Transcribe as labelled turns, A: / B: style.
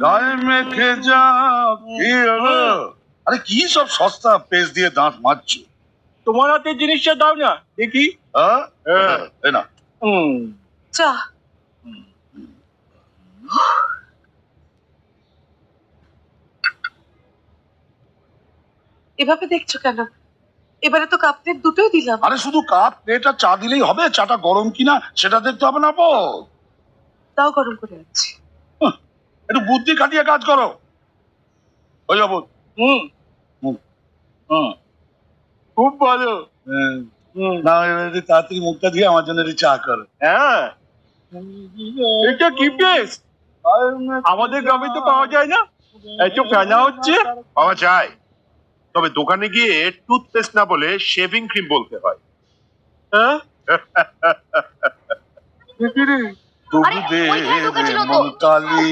A: গায়ে মেখে যা কি হলো? আরে কি সব সস্তা পেস্ট দিয়ে দাঁত মাজছো?
B: তোমার হাতে জিনিসটা দাও না দেখি।
A: হ্যাঁ
B: হ্যাঁ।
A: এই না
C: চা। এভাবে দেখছো কেন? এবারে তো কাপ প্লেট দুটোই দিলাম।
A: আরে শুধু কাপ প্লেট আর চা দিলেই হবে? চাটা গরম কিনা সেটা দেখতে হবে না আপু?
C: তাও গরম করে আনছি।
A: একটু বুদ্ধি খাটিয়ে কাজ করো। ওই যাবো।
B: হুম
A: হুম।
B: হুম খুব ভালো।
A: না এবার একটু তাড়াতাড়ি মুখটা দিয়ে আমার জন্য একটু চা করো।
B: হ্যাঁ এটা কি পেস্ট? আমাদের গ্রামে তো পাওয়া যায় না। এত ফেনা হচ্ছে।
D: পাওয়া যায়, তবে দোকানে গিয়ে টুথপেস্ট না বলে শেভিং ক্রিম বলতে হয়।
B: হ্যাঁ
A: তবু দে মন কালি